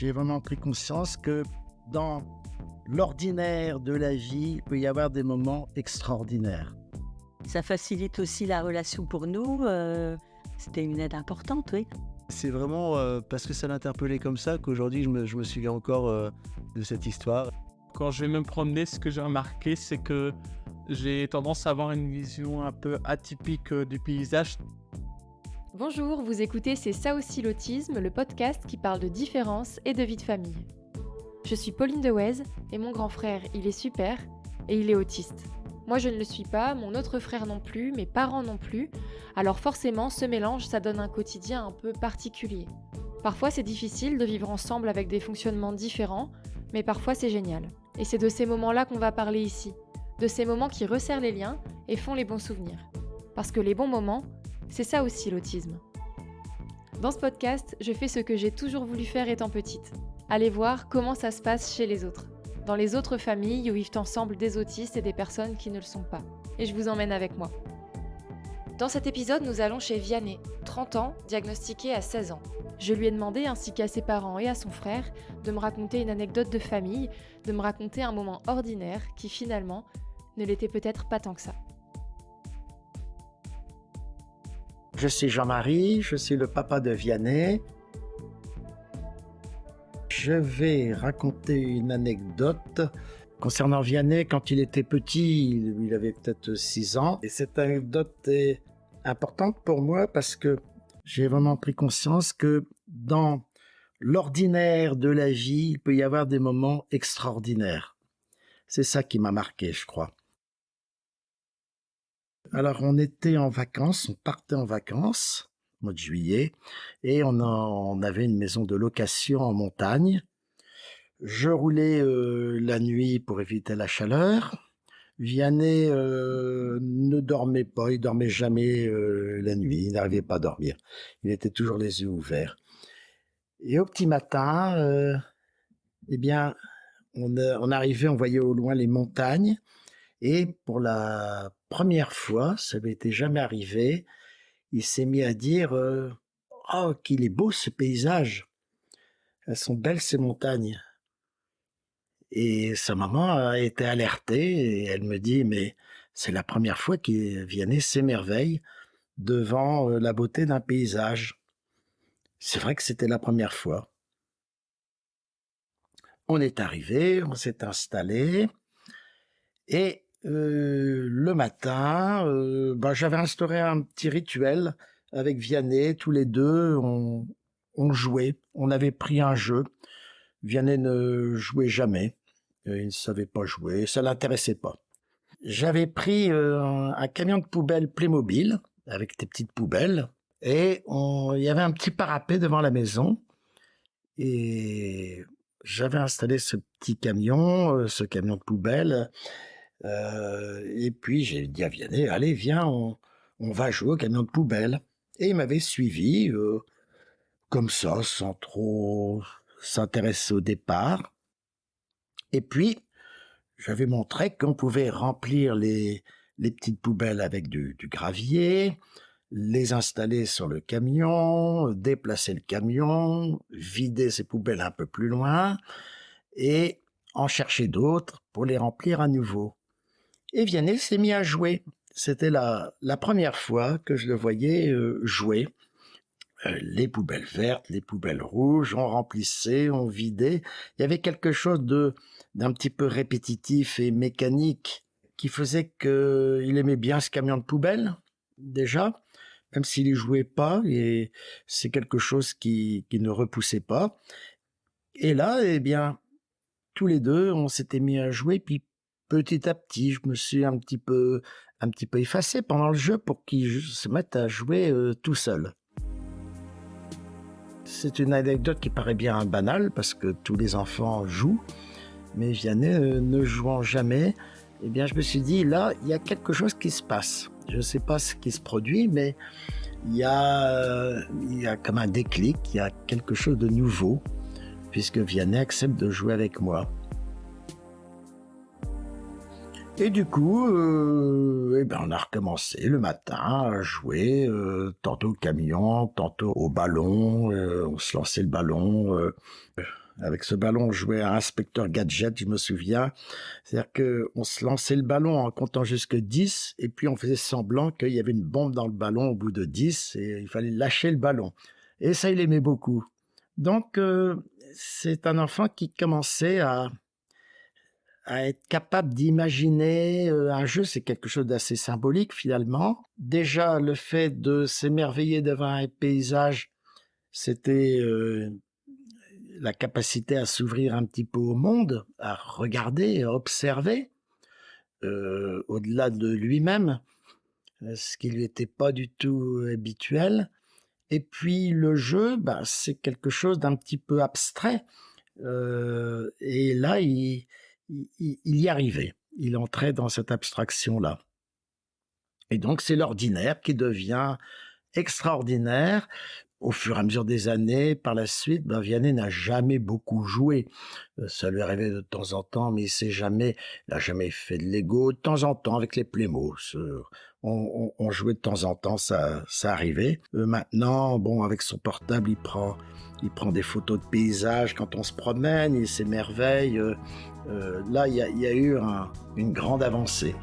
j'ai vraiment pris conscience que dans l'ordinaire de la vie, il peut y avoir des moments extraordinaires. Ça facilite aussi la relation pour nous. C'était une aide importante, oui. C'est vraiment parce que ça l'interpellait comme ça qu'aujourd'hui je me souviens encore de cette histoire. Quand je vais me promener, ce que j'ai remarqué, c'est que j'ai tendance à avoir une vision un peu atypique du paysage. Bonjour, vous écoutez C'est ça aussi l'autisme, le podcast qui parle de différence et de vie de famille. Je suis Pauline Dewez et mon grand frère, il est super et il est autiste. Moi je ne le suis pas, mon autre frère non plus, mes parents non plus, alors forcément ce mélange ça donne un quotidien un peu particulier. Parfois c'est difficile de vivre ensemble avec des fonctionnements différents, mais parfois c'est génial. Et c'est de ces moments-là qu'on va parler ici, de ces moments qui resserrent les liens et font les bons souvenirs. Parce que les bons moments, c'est ça aussi l'autisme. Dans ce podcast, je fais ce que j'ai toujours voulu faire étant petite. Aller voir comment ça se passe chez les autres. Dans les autres familles où vivent ensemble des autistes et des personnes qui ne le sont pas. Et je vous emmène avec moi. Dans cet épisode, nous allons chez Vianney, 30 ans, diagnostiqué à 16 ans. Je lui ai demandé, ainsi qu'à ses parents et à son frère, de me raconter une anecdote de famille, de me raconter un moment ordinaire qui finalement ne l'était peut-être pas tant que ça. Je suis Jean-Marie, je suis le papa de Vianney. Je vais raconter une anecdote concernant Vianney quand il était petit, il avait peut-être 6 ans. Et cette anecdote est importante pour moi parce que j'ai vraiment pris conscience que dans l'ordinaire de la vie, il peut y avoir des moments extraordinaires. C'est ça qui m'a marqué, je crois. Alors, on était en vacances, on partait en vacances, au mois de juillet, et on avait une maison de location en montagne. Je roulais la nuit pour éviter la chaleur. Vianney ne dormait pas, il dormait jamais la nuit, il n'arrivait pas à dormir. Il était toujours les yeux ouverts. Et au petit matin, on arrivait, on voyait au loin les montagnes, et pour la première fois, ça m'était jamais arrivé, il s'est mis à dire « Oh, qu'il est beau ce paysage, elles sont belles ces montagnes ». Et sa maman a été alertée et elle me dit « Mais c'est la première fois que Vianney s'émerveille devant la beauté d'un paysage ». C'est vrai que c'était la première fois. On est arrivé, on s'est installé et le matin, j'avais instauré un petit rituel avec Vianney. Tous les deux, on jouait. On avait pris un jeu. Vianney ne jouait jamais. Il ne savait pas jouer. Ça l'intéressait pas. J'avais pris un camion de poubelle Playmobil avec des petites poubelles. Et il y avait un petit parapet devant la maison. Et j'avais installé ce petit camion, ce camion de poubelle. Et puis j'ai dit à Vianney, allez viens, on va jouer au camion de poubelle. Et il m'avait suivi comme ça, sans trop s'intéresser au départ. Et puis j'avais montré qu'on pouvait remplir les petites poubelles avec du gravier, les installer sur le camion, déplacer le camion, vider ces poubelles un peu plus loin et en chercher d'autres pour les remplir à nouveau. Et Vianney s'est mis à jouer. C'était la première fois que je le voyais jouer. Les poubelles vertes, les poubelles rouges, on remplissait, on vidait. Il y avait quelque chose d'un petit peu répétitif et mécanique qui faisait qu'il aimait bien ce camion de poubelle, déjà, même s'il y jouait pas, et c'est quelque chose qui ne repoussait pas. Et là, tous les deux, on s'était mis à jouer, puis petit à petit, je me suis un petit peu effacé pendant le jeu pour qu'il se mette à jouer tout seul. C'est une anecdote qui paraît bien banale parce que tous les enfants jouent, mais Vianney ne jouant jamais, je me suis dit, là, il y a quelque chose qui se passe. Je ne sais pas ce qui se produit, mais il y a comme un déclic, il y a quelque chose de nouveau, puisque Vianney accepte de jouer avec moi. Et du coup, on a recommencé le matin à jouer, tantôt au camion, tantôt au ballon, on se lançait le ballon. avec ce ballon, on jouait à Inspecteur Gadget, je me souviens. C'est-à-dire qu'on se lançait le ballon en comptant jusque 10 et puis on faisait semblant qu'il y avait une bombe dans le ballon au bout de 10 et il fallait lâcher le ballon. Et ça, il aimait beaucoup. Donc, c'est un enfant qui commençait à être capable d'imaginer un jeu, c'est quelque chose d'assez symbolique finalement. Déjà, le fait de s'émerveiller devant un paysage, c'était la capacité à s'ouvrir un petit peu au monde, à regarder, à observer, au-delà de lui-même, ce qui lui était pas du tout habituel. Et puis le jeu, c'est quelque chose d'un petit peu abstrait. Et là, il y arrivait. Il entrait dans cette abstraction-là. Et donc, c'est l'ordinaire qui devient extraordinaire. Au fur et à mesure des années, par la suite, Vianney n'a jamais beaucoup joué. Ça lui arrivait de temps en temps, mais il n'a jamais fait de Lego. De temps en temps, avec les Playmo, on jouait de temps en temps, ça arrivait. Maintenant, avec son portable, il prend des photos de paysages quand on se promène, il s'émerveille. Là, il y a eu une grande avancée.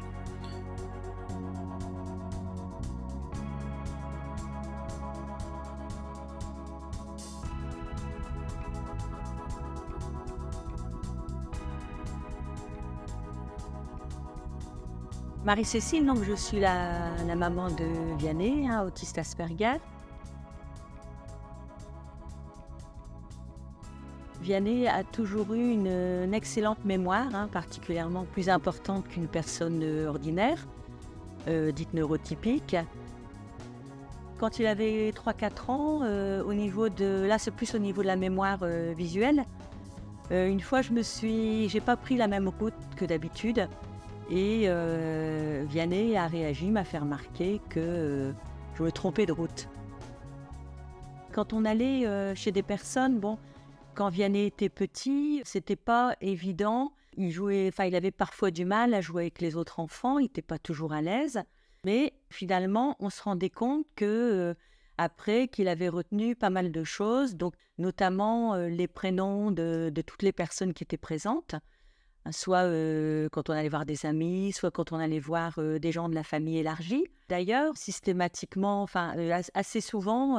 Marie-Cécile, donc je suis la maman de Vianney, autiste Asperger. Vianney a toujours eu une excellente mémoire, particulièrement plus importante qu'une personne ordinaire, dite neurotypique. Quand il avait 3-4 ans, là c'est plus au niveau de la mémoire visuelle, une fois j'ai pas pris la même route que d'habitude. Et Vianney a réagi, m'a fait remarquer que je me trompais de route. Quand on allait chez des personnes, quand Vianney était petit, c'était pas évident. Il avait parfois du mal à jouer avec les autres enfants, il n'était pas toujours à l'aise. Mais finalement, on se rendait compte après qu'il avait retenu pas mal de choses, donc notamment les prénoms de toutes les personnes qui étaient présentes. Soit quand on allait voir des amis, soit quand on allait voir des gens de la famille élargie. D'ailleurs, systématiquement, assez souvent,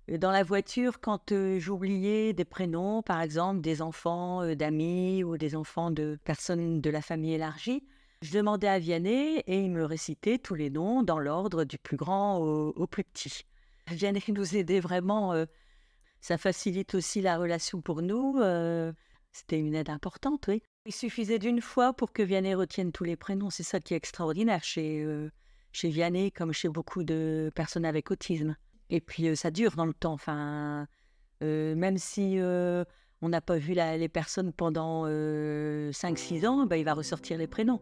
dans la voiture, quand j'oubliais des prénoms, par exemple des enfants d'amis ou des enfants de personnes de la famille élargie, je demandais à Vianney et il me récitait tous les noms dans l'ordre du plus grand au plus petit. Vianney nous aidait vraiment, ça facilite aussi la relation pour nous. C'était une aide importante, oui. Il suffisait d'une fois pour que Vianney retienne tous les prénoms. C'est ça qui est extraordinaire chez Vianney, comme chez beaucoup de personnes avec autisme. Et puis, ça dure dans le temps. Même si on n'a pas vu les personnes pendant 5-6 ans, il va ressortir les prénoms.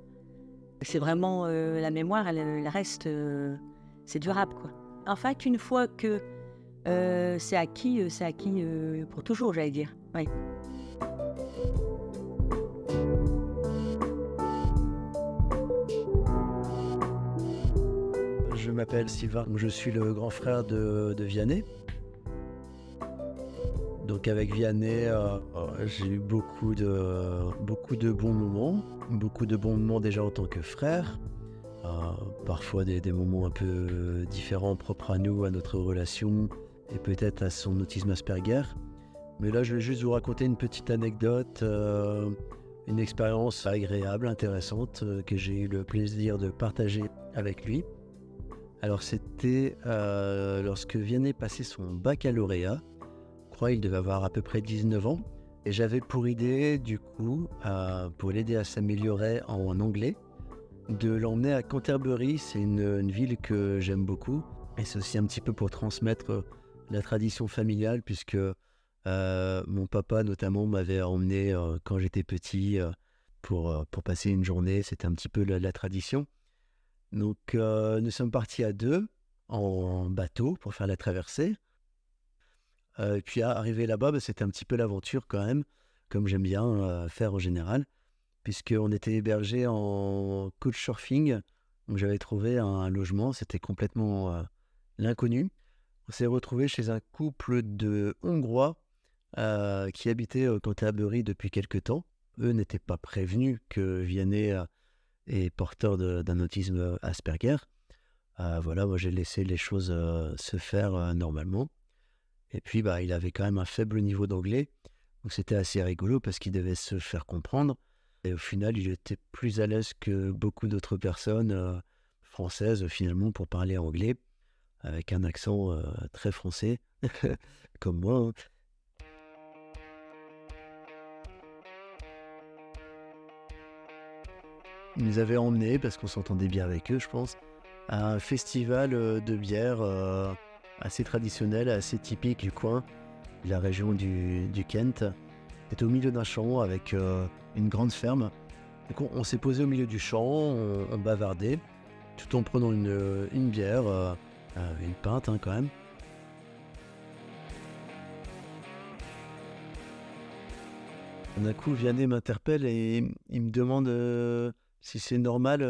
C'est vraiment la mémoire, elle reste... c'est durable, quoi. Enfin, qu'une fois que c'est acquis pour toujours, j'allais dire. Oui. Je m'appelle Sylvain, je suis le grand frère de Vianney. Donc avec Vianney, j'ai eu beaucoup de bons moments déjà en tant que frère. Parfois des moments un peu différents, propres à nous, à notre relation et peut-être à son autisme Asperger. Mais là, je vais juste vous raconter une petite anecdote, une expérience agréable, intéressante, que j'ai eu le plaisir de partager avec lui. Alors c'était lorsque Vianney passait son baccalauréat, je crois qu'il devait avoir à peu près 19 ans, et j'avais pour idée du coup, pour l'aider à s'améliorer en anglais, de l'emmener à Canterbury. C'est une ville que j'aime beaucoup, et c'est aussi un petit peu pour transmettre la tradition familiale, puisque mon papa notamment m'avait emmené quand j'étais petit pour passer une journée. C'était un petit peu la tradition. Donc nous sommes partis à 2 en bateau pour faire la traversée. Et puis arrivé là-bas, c'était un petit peu l'aventure quand même, comme j'aime bien faire en général, puisqu'on était hébergés en couchsurfing. Donc j'avais trouvé un logement, c'était complètement l'inconnu. On s'est retrouvé chez un couple de Hongrois qui habitaient au Canterbury depuis quelque temps. Eux n'étaient pas prévenus que Vianney est porteur d'un autisme Asperger. Voilà, moi j'ai laissé les choses se faire normalement. Et puis, il avait quand même un faible niveau d'anglais. Donc c'était assez rigolo parce qu'il devait se faire comprendre. Et au final, il était plus à l'aise que beaucoup d'autres personnes françaises, finalement, pour parler anglais, avec un accent très français, comme moi, hein. Ils nous avaient emmenés, parce qu'on s'entendait bien avec eux, je pense, à un festival de bière assez traditionnel, assez typique du coin, de la région du Kent. C'était au milieu d'un champ avec une grande ferme. Donc on s'est posé au milieu du champ, on bavardait, tout en prenant une bière, une pinte quand même. D'un coup, Vianney m'interpelle et il me demande si c'est normal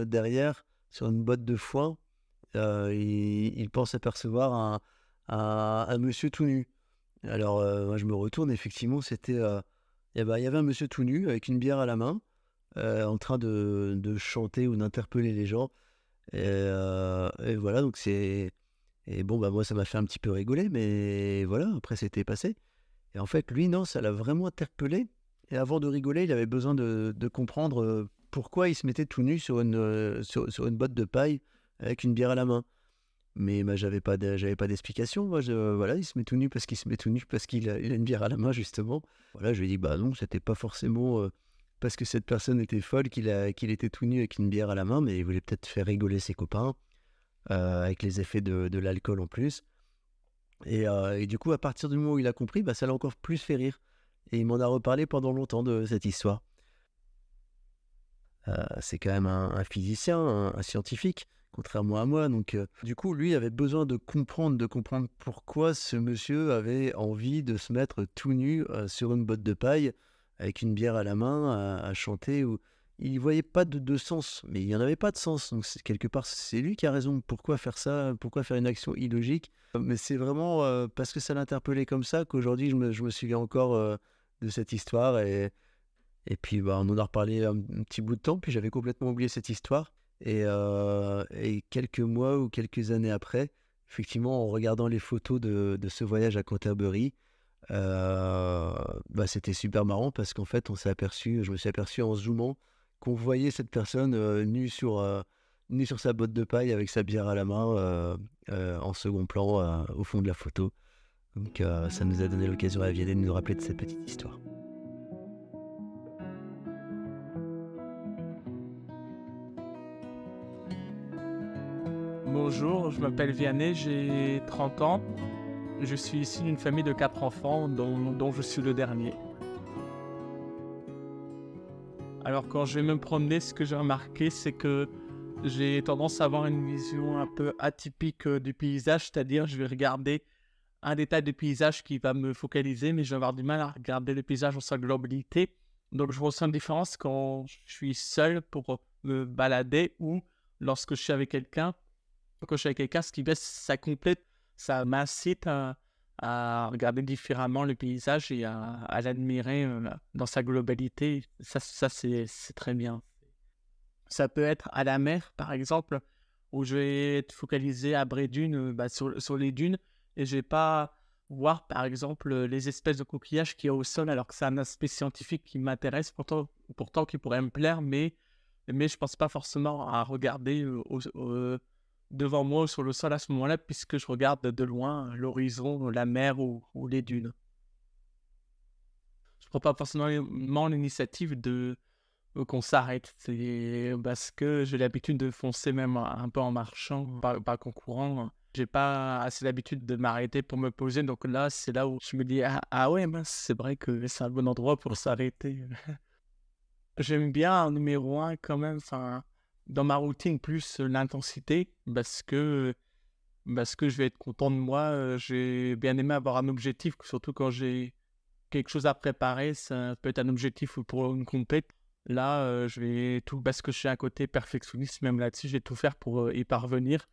derrière, sur une botte de foin, il pense apercevoir un monsieur tout nu. Alors, moi je me retourne, effectivement, c'était... il y avait un monsieur tout nu avec une bière à la main, en train de chanter ou d'interpeller les gens. Et voilà, donc c'est... Et bon, moi ça m'a fait un petit peu rigoler, mais voilà, après c'était passé. Et en fait, lui, non, ça l'a vraiment interpellé. Et avant de rigoler, il avait besoin de comprendre pourquoi il se mettait tout nu sur sur une botte de paille avec une bière à la main. Mais j'avais pas d'explication. Moi, voilà, il se met tout nu parce qu'il se met tout nu parce qu'il a une bière à la main, justement. Voilà, je lui ai dit, non, c'était pas forcément parce que cette personne était folle qu'il était tout nu avec une bière à la main, mais il voulait peut-être faire rigoler ses copains avec les effets de l'alcool en plus. Et du coup, à partir du moment où il a compris, ça l'a encore plus fait rire. Et il m'en a reparlé pendant longtemps de cette histoire. C'est quand même un physicien, un scientifique, contrairement à moi. Donc, du coup, lui avait besoin de comprendre pourquoi ce monsieur avait envie de se mettre tout nu sur une botte de paille, avec une bière à la main, à chanter. Il n'y voyait pas de sens, mais il n'y en avait pas de sens. Donc, quelque part, c'est lui qui a raison. Pourquoi faire ça? Pourquoi faire une action illogique? Mais c'est vraiment parce que ça l'interpellait comme ça qu'aujourd'hui, je me souviens encore de cette histoire. Et puis, on en a reparlé un petit bout de temps, puis j'avais complètement oublié cette histoire. Et quelques mois ou quelques années après, effectivement, en regardant les photos de ce voyage à Canterbury, c'était super marrant parce qu'en fait, je me suis aperçu en zoomant qu'on voyait cette personne nue sur sa botte de paille avec sa bière à la main en second plan au fond de la photo. Donc, ça nous a donné l'occasion à Vianney de nous rappeler de cette petite histoire. Bonjour, je m'appelle Vianney, j'ai 30 ans. Je suis issu d'une famille de 4 enfants, dont je suis le dernier. Alors quand je vais me promener, ce que j'ai remarqué, c'est que j'ai tendance à avoir une vision un peu atypique du paysage, c'est-à-dire je vais regarder un détail du paysage qui va me focaliser, mais je vais avoir du mal à regarder le paysage dans sa globalité. Donc je ressens une différence quand je suis seul pour me balader ou lorsque je suis avec quelqu'un. Quand je suis avec quelqu'un, ce qui fait, ça complète, ça m'incite à regarder différemment le paysage et à l'admirer dans sa globalité. Ça c'est très bien. Ça peut être à la mer, par exemple, où je vais être focalisé à Brédune, sur les dunes, et je vais pas voir, par exemple, les espèces de coquillages qu'il y a au sol, alors que c'est un aspect scientifique qui m'intéresse, pourtant qui pourrait me plaire, mais je pense pas forcément à regarder devant moi ou sur le sol à ce moment-là, puisque je regarde de loin l'horizon, la mer ou les dunes. Je prends pas forcément l'initiative qu'on s'arrête. C'est parce que j'ai l'habitude de foncer même un peu en marchant, pas qu'en courant. J'ai pas assez l'habitude de m'arrêter pour me poser, donc là, c'est là où je me dis ah ouais, c'est vrai que c'est un bon endroit pour s'arrêter. J'aime bien en numéro 1 quand même, dans ma routine, plus l'intensité, parce que je vais être content de moi. J'ai bien aimé avoir un objectif, surtout quand j'ai quelque chose à préparer. Ça peut être un objectif pour une compète. Là, je vais tout, parce que je suis un côté perfectionniste, même là-dessus, je vais tout faire pour y parvenir.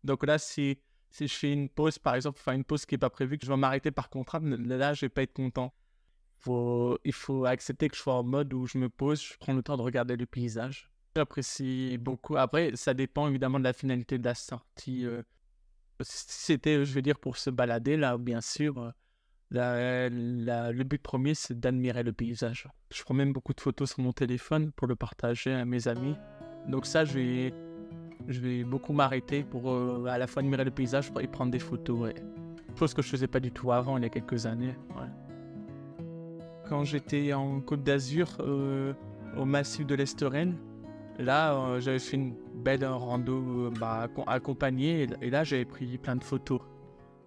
Donc là, c'est Si je fais une pause, par exemple, une pause qui n'est pas prévue, que je vais m'arrêter par contrainte, là, je vais pas être content. Il faut accepter que je sois en mode où je me pose, je prends le temps de regarder le paysage. J'apprécie beaucoup. Après, ça dépend évidemment de la finalité de la sortie. Si c'était, je veux dire, pour se balader, là, bien sûr, le but premier, c'est d'admirer le paysage. Je prends même beaucoup de photos sur mon téléphone pour le partager à mes amis. Donc ça, je vais beaucoup m'arrêter pour à la fois admirer le paysage et prendre des photos. Ouais. Chose que je faisais pas du tout avant, il y a quelques années. Ouais. Quand j'étais en Côte d'Azur, au massif de l'Esteren, là, j'avais fait une belle rando accompagnée et là, j'avais pris plein de photos.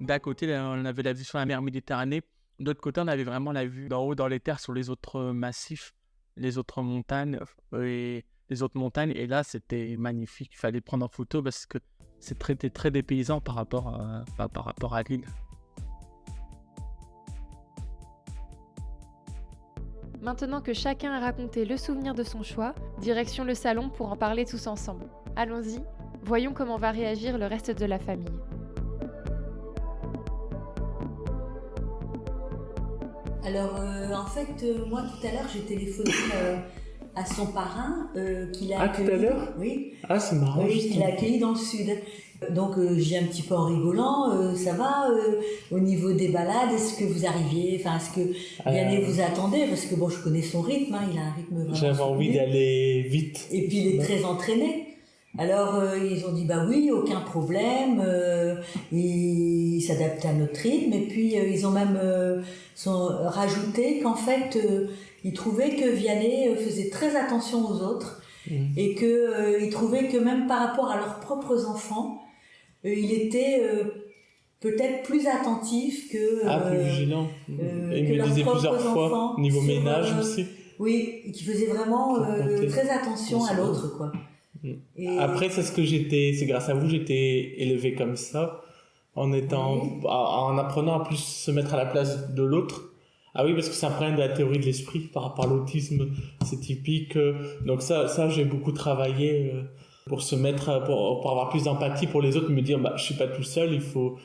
D'un côté, là, on avait la vue sur la mer Méditerranée. De l'autre côté, on avait vraiment la vue d'en haut dans les terres sur les autres massifs, les autres montagnes et les autres montagnes. Et là, c'était magnifique. Il fallait prendre en photo parce que c'était très dépaysant par rapport à l'île. Maintenant que chacun a raconté le souvenir de son choix, direction le salon pour en parler tous ensemble. Allons-y, voyons comment va réagir le reste de la famille. Alors, en fait, moi, tout à l'heure, j'ai téléphoné à son parrain qu'il a accueilli. Tout à l'heure ? Oui. Ah, c'est marrant. Oui, qu'il a accueilli dans le sud. Donc, j'ai un petit peu en rigolant, ça va au niveau des balades, est-ce que vous arriviez, est-ce que Vianney vous attendait, parce que bon, je connais son rythme, il a un rythme vraiment J'avais envie soutenu. d'aller vite. Et puis, il est très entraîné. Alors, ils ont dit, bah oui, aucun problème, il s'adapte à notre rythme, et puis ils ont même rajouté qu'en fait, ils trouvaient que Vianney faisait très attention aux autres, et qu'ils trouvaient que même par rapport à leurs propres enfants, il était peut-être plus attentif que... plus vigilant. Il que me leurs disait plusieurs propres fois, enfants niveau sur, ménage aussi. Oui, qui faisait vraiment très attention à l'autre, quoi. Et... Après, c'est grâce à vous, j'étais élevé comme ça, en apprenant à plus se mettre à la place de l'autre. Ah oui, parce que c'est un problème de la théorie de l'esprit par rapport à l'autisme, c'est typique. Donc ça j'ai beaucoup travaillé pour se mettre, pour avoir plus d'empathie pour les autres, me dire, je suis pas tout seul, il faut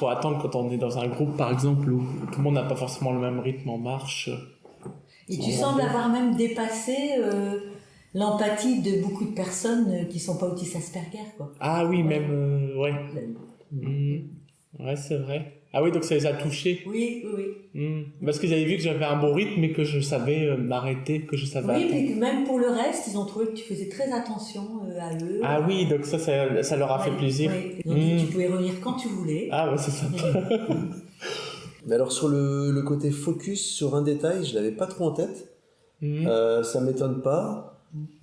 attendre quand on est dans un groupe, par exemple, où tout le monde n'a pas forcément le même rythme en marche. Et tu sembles avoir même dépassé l'empathie de beaucoup de personnes qui sont pas autistes Asperger, quoi. Ah oui, même, ouais. Ouais, c'est vrai. Ah oui, donc ça les a touchés. Oui. Parce qu'ils avaient vu que j'avais un bon rythme et que je savais m'arrêter, que je savais attendre. Oui, mais même pour le reste, ils ont trouvé que tu faisais très attention à eux. Ah oui, donc ça leur a fait plaisir. Oui. Ils ont dit que tu pouvais revenir quand tu voulais. Ah ouais, c'est sympa. Mais alors sur le côté focus sur un détail, je l'avais pas trop en tête. Ça m'étonne pas.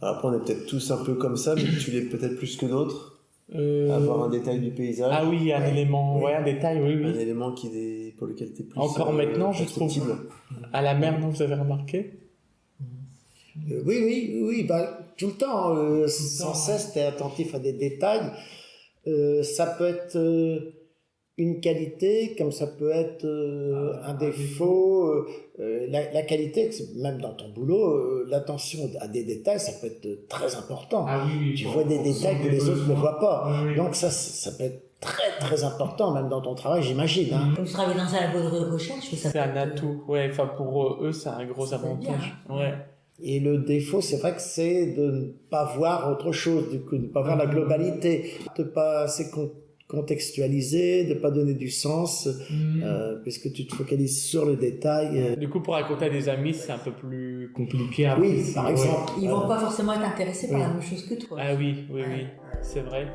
Après, on est peut-être tous un peu comme ça, mais tu l'es peut-être plus que d'autres. Avoir un détail du paysage. Ah oui, un élément, un détail, oui. Un élément pour lequel tu es plus encore maintenant, je trouve. À la mer, non, vous avez remarqué ? Oui, tout le temps, sans cesse, tu es attentif à des détails. Ça peut être une qualité, comme ça peut être un défaut. La qualité, même dans ton boulot, l'attention à des détails, ça peut être très important. Ah oui, tu vois des détails que les autres ne voient pas. Oui. Donc ça peut être très très important, même dans ton travail, j'imagine. Comme tu travailles dans un labo de recherche, ça c'est un atout. Ouais, pour eux, c'est un gros avantage. Ouais. Et le défaut, c'est vrai que c'est de ne pas voir autre chose, du coup, de ne pas voir la globalité, de ne pas assez contextualiser, de ne pas donner du sens, puisque tu te focalises sur le détail. Du coup, pour raconter à des amis, c'est un peu plus compliqué. Oui, par exemple. Ils vont pas forcément être intéressés par la même chose que toi. Ah oui, c'est vrai.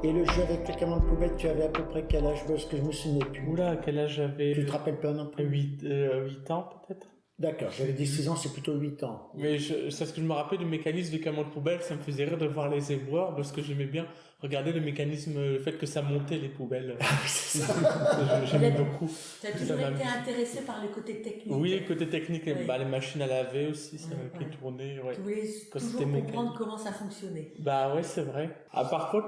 Et le jeu avec le camion de poubelle, tu avais à peu près quel âge? Parce que je me souvenais plus. Oula, quel âge j'avais? Tu te rappelles pas non plus? 8 ans peut-être. D'accord, j'avais dit 6 ans, c'est plutôt 8 ans. Mais c'est ce que je me rappelle du mécanisme du camion de poubelle, ça me faisait rire de voir les éboueurs, parce que j'aimais bien regarder le mécanisme, le fait que ça montait les poubelles. C'est ça. J'aimais beaucoup. Tu as toujours été intéressé par le côté technique. Oui, le côté technique, les machines à laver aussi, qui tournaient. Ouais. Tu voulais toujours comprendre comment ça fonctionnait. Bah ouais, c'est vrai. Ah, par contre,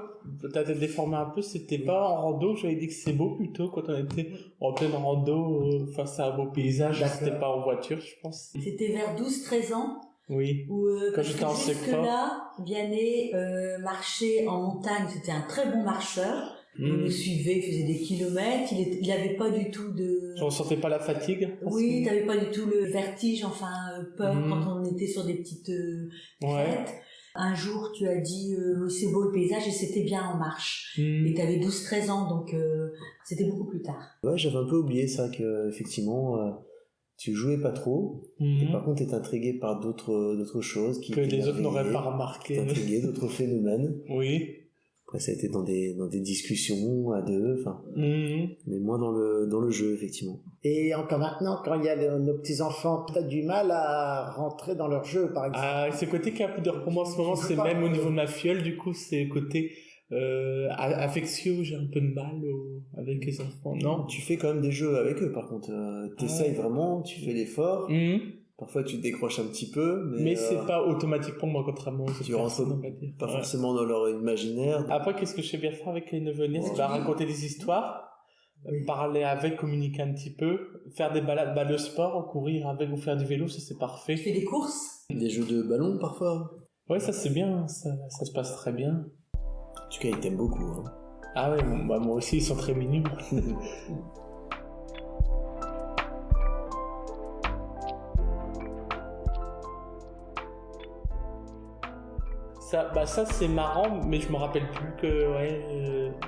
t'as été déformé un peu, c'était pas en rando, j'avais dit que c'est beau plutôt, quand on était en pleine rando, face à un beau paysage, c'était pas en voiture, je pense. C'était vers 12-13 ans. Oui. Où, Quand parce j'étais que en secteur. là, Vianney marchait en montagne, c'était un très bon marcheur. Il me suivait, il faisait des kilomètres, il avait pas du tout de... Je ressentais pas la fatigue. Oui, t'avais pas du tout le vertige, peur quand on était sur des petites crêtes. Un jour, tu as dit c'est beau le paysage et c'était bien en marche. Et t'avais 12-13 ans, donc c'était beaucoup plus tard. Ouais, j'avais un peu oublié ça, que effectivement, tu jouais pas trop. Et par contre, t'es intrigué par d'autres choses qui que les autres n'auraient t'émerveillaient, pas remarqué. t'es intrigué d'autres phénomènes. Oui. Après, ça a été dans des discussions à deux, mais moins dans le jeu, effectivement. Et encore maintenant, quand il y a nos petits-enfants, t'as du mal à rentrer dans leur jeu, par exemple. Ah, ce côté qui a un peu de pour moi en ce moment, c'est même au niveau de ma fiole, du coup, c'est côté affectio, j'ai un peu de mal avec les enfants. Non, Tu fais quand même des jeux avec eux, par contre. T'essayes vraiment, tu fais l'effort. Parfois, tu te décroches un petit peu, mais c'est pas automatique pour moi, contrairement aux autres tu rentres personnes, on va dire. pas forcément dans leur imaginaire. Après, qu'est-ce que je sais bien faire avec les neveux et nièces? C'est raconter des histoires, parler avec, communiquer un petit peu, faire des balades, le sport, courir avec ou faire du vélo, ça c'est parfait. Tu fais des courses? Des jeux de ballon, parfois. Ouais, ça c'est bien, ça se passe très bien. En tout cas, ils t'aiment beaucoup. Hein. Ah ouais, moi aussi, ils sont très mignons. Ça c'est marrant, mais je me rappelle plus que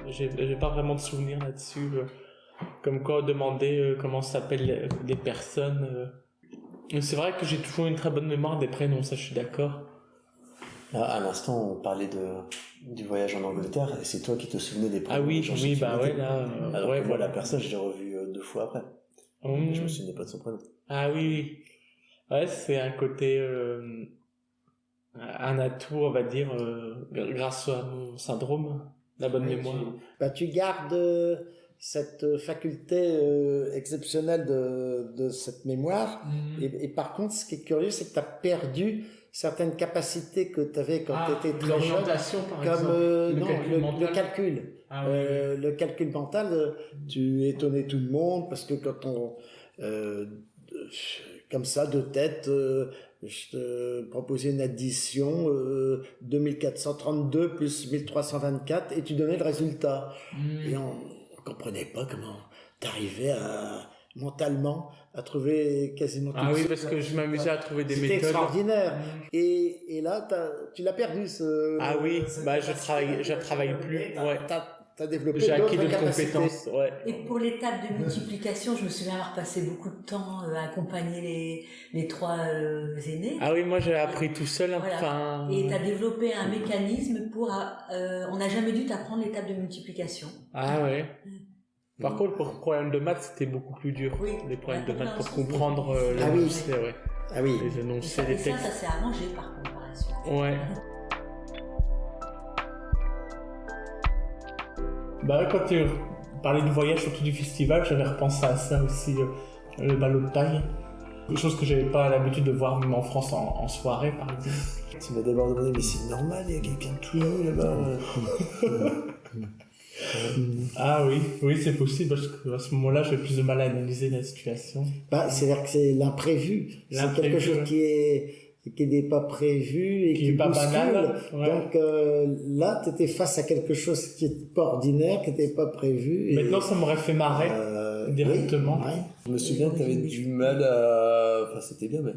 j'ai pas vraiment de souvenirs là-dessus. Comme quoi demander comment s'appellent les personnes. C'est vrai que j'ai toujours une très bonne mémoire des prénoms, ça je suis d'accord. À l'instant, on parlait du voyage en Angleterre, et c'est toi qui te souvenais des prénoms. Ah oui, là. Alors que moi, la personne, je l'ai revue 2 fois après. Je me souvenais pas de son prénom. Ah oui. Ouais, c'est un côté... un atout, on va dire, grâce à mon syndrome, la bonne mémoire. Tu gardes cette faculté exceptionnelle de cette mémoire. Et par contre, ce qui est curieux, c'est que tu as perdu certaines capacités que tu avais quand tu étais très jeune, comme le calcul. Le calcul mental, tu étonnais tout le monde parce que quand on comme ça de tête, je te proposais une addition 2432 plus 1324 et tu donnais le résultat. Et on comprenait pas comment t'arrivais mentalement à trouver quasiment tout. Ah oui, parce que je m'amusais à trouver des méthodes. C'était extraordinaire. Et là, tu l'as perdu. Ah oui, je travaille plus. Ouais. T'as développé J'ai acquis d'autres d'autres capacités. compétences. Ouais. Et pour l'étape de multiplication, je me souviens avoir passé beaucoup de temps à accompagner les 3 aînés. Ah oui, moi j'ai appris tout seul. Voilà. Et tu as développé un mécanisme pour... on n'a jamais dû t'apprendre l'étape de multiplication. Ah ouais. Par contre, pour le problème de maths, c'était beaucoup plus dur. Oui. Les problèmes de maths pour comprendre les énoncés, ouais. Ah oui. Les énoncés, les textes. Ça s'est arrangé par contre par la suite. Ouais. Quand tu parlais du voyage, surtout du festival, j'avais repensé à ça aussi, le ballot de paille. Quelque chose que j'avais pas l'habitude de voir même en France en soirée, par exemple. Tu m'as d'abord demandé, mais c'est normal, il y a quelqu'un tout nu là-bas. Ah oui, c'est possible, parce qu'à ce moment-là, j'avais plus de mal à analyser la situation. C'est-à-dire que c'est l'imprévu. C'est quelque chose qui n'est pas prévu et qui est pas bouscule. banal. Ouais. Donc là, tu étais face à quelque chose qui n'était pas ordinaire, qui n'était pas prévu. Et maintenant, ça m'aurait fait marrer directement. Oui. Je me souviens que tu avais du mal à... Enfin, c'était bien, mais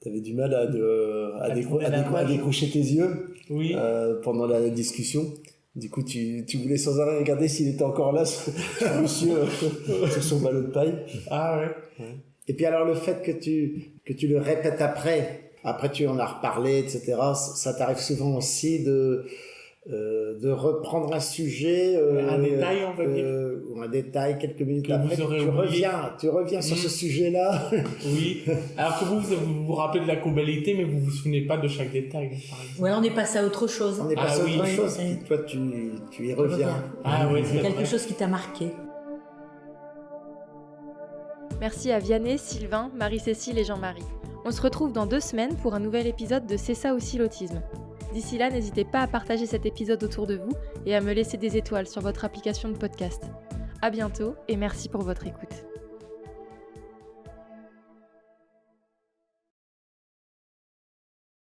tu avais du mal à décrocher tes yeux pendant la discussion. Du coup, tu voulais sans arrêt regarder s'il était encore là, ce monsieur, sur son ballot de paille. Ah ouais. Et puis alors, le fait que tu le répètes après tu en as reparlé, etc., ça t'arrive souvent aussi de reprendre un sujet, un détail, on va dire, ou un détail quelques minutes que après, tu reviens sur ce sujet-là. Oui. Alors que vous vous rappelez de la globalité, mais vous vous souvenez pas de chaque détail, par exemple. Ouais, on est passé à autre chose. On est passé à autre chose. Toi, tu y reviens. Ah oui, c'est quelque chose qui t'a marqué. Merci à Vianney, Sylvain, Marie-Cécile et Jean-Marie. On se retrouve dans 2 semaines pour un nouvel épisode de C'est ça aussi l'autisme. D'ici là, n'hésitez pas à partager cet épisode autour de vous et à me laisser des étoiles sur votre application de podcast. À bientôt et merci pour votre écoute.